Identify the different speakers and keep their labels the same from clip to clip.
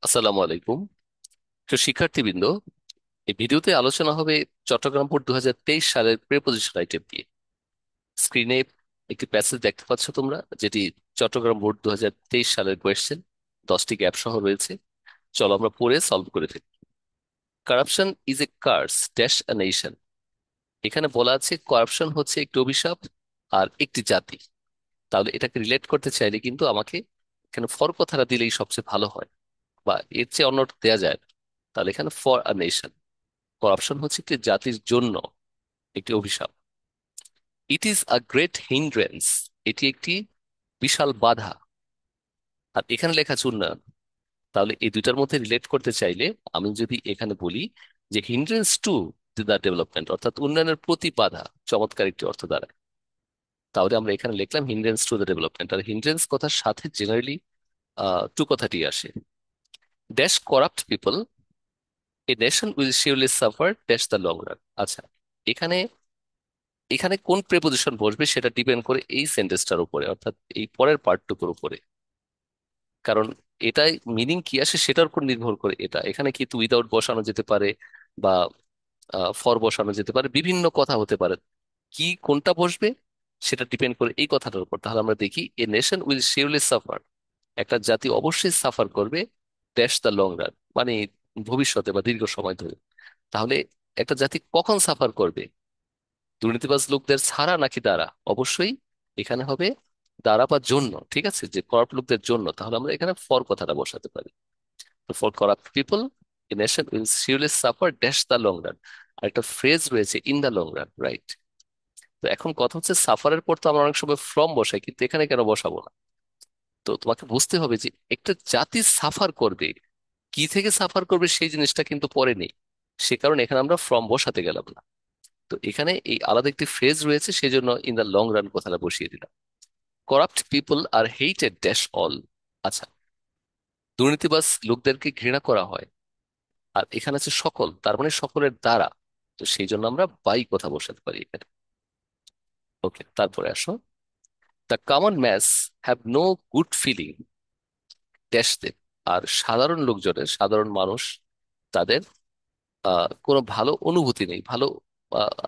Speaker 1: আসসালামু আলাইকুম। তো শিক্ষার্থীবৃন্দ, এই ভিডিওতে আলোচনা হবে চট্টগ্রাম বোর্ড 2023 সালের প্রিপোজিশন আইটেম দিয়ে। স্ক্রিনে একটি প্যাসেজ দেখতে পাচ্ছ তোমরা, যেটি চট্টগ্রাম বোর্ড 2023 সালের কোয়েশ্চেন। 10টি গ্যাপ সহ রয়েছে। চলো আমরা পড়ে সলভ করে ফেলি। Corruption is a curse dash a nation. এখানে বলা আছে কারাপশন হচ্ছে একটি অভিশাপ আর একটি জাতি। তাহলে এটাকে রিলেট করতে চাইলে কিন্তু আমাকে এখানে ফর কথাটা দিলেই সবচেয়ে ভালো হয়, বা এর চেয়ে অন্য দেয়া যায় না। তাহলে এখানে ফর আ নেশন, করাপশন হচ্ছে একটি জাতির জন্য একটি অভিশাপ। It is a great hindrance, এটি একটি বিশাল বাধা। আর এখানে লেখা আছে উন্নয়ন। তাহলে এই দুইটার মধ্যে রিলেট করতে চাইলে আমি যদি এখানে বলি যে হিন্ড্রেন্স টু দ্য ডেভেলপমেন্ট, অর্থাৎ উন্নয়নের প্রতি বাধা, চমৎকার একটি অর্থ দাঁড়ায়। তাহলে আমরা এখানে লিখলাম হিন্ড্রেন্স টু দ্য ডেভেলপমেন্ট। আর হিন্ড্রেন্স কথার সাথে জেনারেলি টু কথাটি আসে। Dash corrupt people, a nation will surely suffer dash the long run. আচ্ছা, এখানে এখানে কোন প্রেপোজিশন বসবে সেটা ডিপেন্ড করে এই সেন্টেন্সটার উপরে, অর্থাৎ এই পরের পার্টটুকুর উপরে। কারণ এটাই মিনিং কি আসে সেটার উপর নির্ভর করে। এটা এখানে কিন্তু উইদাউট বসানো যেতে পারে, বা ফর বসানো যেতে পারে, বিভিন্ন কথা হতে পারে। কি কোনটা বসবে সেটা ডিপেন্ড করে এই কথাটার উপর। তাহলে আমরা দেখি এ নেশন উইল শিওরলি সাফার, একটা জাতি অবশ্যই সাফার করবে ড্যাশ দ্য লং রান, মানে ভবিষ্যতে বা দীর্ঘ সময় ধরে। তাহলে একটা জাতি কখন সাফার করবে? দুর্নীতিবাজ লোকদের ছাড়া নাকি দ্বারা? অবশ্যই এখানে হবে দ্বারা বা জন্য। ঠিক আছে, যে করাপ্ট লোকদের জন্য, তাহলে আমরা এখানে ফর কথাটা বসাতে পারি। For corrupt people a nation will surely suffer dash the long run. আর একটা ফ্রেজ রয়েছে in the long run, right? তো এখন কথা হচ্ছে সাফারের পর তো আমরা অনেক সময় ফ্রম বসাই, কিন্তু এখানে কেন বসাবো না? তো তোমাকে বুঝতে হবে যে একটা জাতি সাফার করবে, কি থেকে সাফার করবে সেই জিনিসটা কিন্তু পরে নেই। সে কারণে এখানে আমরা ফ্রম বসাতে গেলাম না। তো এখানে এই আলাদা একটি ফ্রেজ রয়েছে, সেই জন্য ইন দ্য লং রান কথাটা বসিয়ে দিলাম। করাপ্ট পিপল আর হেটেড ড্যাশ অল। আচ্ছা, দুর্নীতিবাজ লোকদেরকে ঘৃণা করা হয়। আর এখানে আছে সকল, তার মানে সকলের দ্বারা। তো সেই জন্য আমরা বাই কথা বসাতে পারি এখানে। ওকে, তারপরে আসো। The common mass have no good feeling dash them. আর সাধারণ লোকজনের, সাধারণ মানুষ, তাদের কোনো ভালো অনুভূতি নেই, ভালো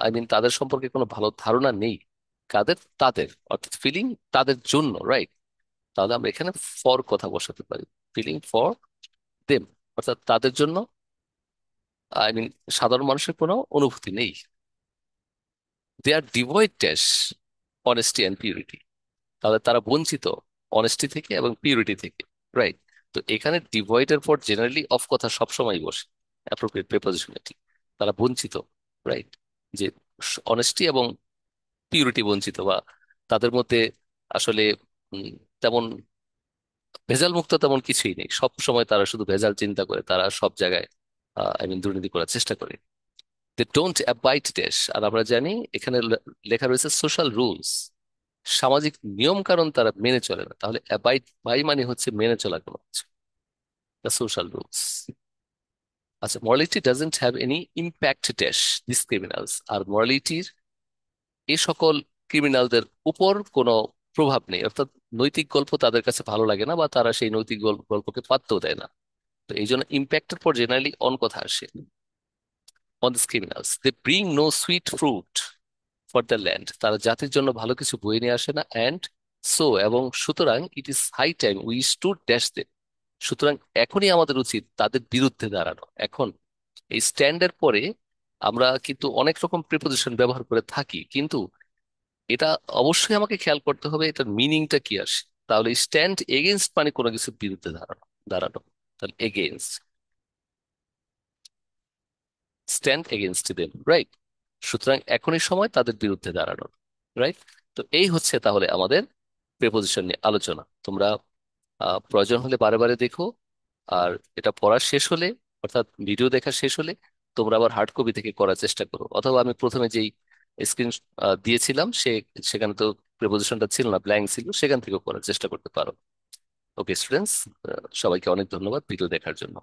Speaker 1: আই মিন তাদের সম্পর্কে কোনো ভালো ধারণা নেই। কাদের? তাদের, অর্থাৎ ফিলিং তাদের জন্য, রাইট? তাহলে আমরা এখানে ফর কথা বসাতে পারি। ফিলিং ফর দেম, অর্থাৎ তাদের জন্য, আই মিন সাধারণ মানুষের কোনো অনুভূতি নেই। They are devoid dash honesty and purity. তাহলে তারা বঞ্চিত অনেস্টি থেকে এবং পিউরিটি থেকে, রাইট? তো এখানে ডিভয়েড এর পর জেনারেলি অফ কথা সবসময় বসে, অ্যাপ্রোপ্রিয়েট প্রিপোজিশন এটি। তারা বঞ্চিত, রাইট? যে অনেস্টি এবং পিউরিটি বঞ্চিত, বা তাদের মধ্যে আসলে উম, তেমন ভেজাল মুক্ত তেমন কিছুই নেই। সব সময় তারা শুধু ভেজাল চিন্তা করে, তারা সব জায়গায় আই মিন দুর্নীতি করার চেষ্টা করে। They don't abide dash. আর আমরা জানি এখানে লেখা রয়েছে সোশ্যাল রুলস, সামাজিক নিয়ম কানুন তারা মেনে চলে না। তাহলে অ্যাবাইড বাই মানে হচ্ছে মেনে চলা কোনো কিছু, দ্য সোশ্যাল রুলস। আচ্ছা, morality doesn't have any impact dash this criminals. আর মরালিটির এই সকল ক্রিমিনালদের উপর কোনো প্রভাব নেই, অর্থাৎ নৈতিক গল্প তাদের কাছে ভালো লাগে না, বা তারা সেই নৈতিক গল্পকে পাত্তাও দেয় না। তো এই জন্য ইম্প্যাক্টের পর জেনারেলি অন কথা আসে। On this criminals they bring no sweet fruit for the land. তারা জাতির জন্য ভালো কিছু বয়ে নিয়ে আসে না। অ্যান্ড সো, এবং সুতরাং, it is high time we to dash them. সুতরাং এখনই আমাদের উচিত তাদের বিরুদ্ধে দাঁড়ানো। এখন এই স্ট্যান্ডের পরে আমরা কিন্তু অনেক রকম প্রিপোজিশন ব্যবহার করে থাকি, কিন্তু এটা অবশ্যই আমাকে খেয়াল করতে হবে এটার মিনিংটা কি আসে। তাহলে স্ট্যান্ড এগেনস্ট মানে কোনো কিছুর বিরুদ্ধে দাঁড়ানো, দাঁড়ানো। তাহলে against, stand against them, right? সুতরাং এখনই সময় তাদের বিরুদ্ধে দাঁড়ানোর, রাইট? তো এই হচ্ছে তাহলে আমাদের প্রেপোজিশন নিয়ে আলোচনা। তোমরা প্রয়োজন হলে বারে বারে দেখো। আর এটা পড়া শেষ হলে, অর্থাৎ ভিডিও দেখা শেষ হলে, তোমরা আবার হার্ড কপি থেকে করার চেষ্টা করো, অথবা আমি প্রথমে যেই স্ক্রিন দিয়েছিলাম সেখানে তো প্রেপোজিশনটা ছিল না, ব্ল্যাঙ্ক ছিল, সেখান থেকেও করার চেষ্টা করতে পারো। ওকে স্টুডেন্টস, সবাইকে অনেক ধন্যবাদ ভিডিও দেখার জন্য।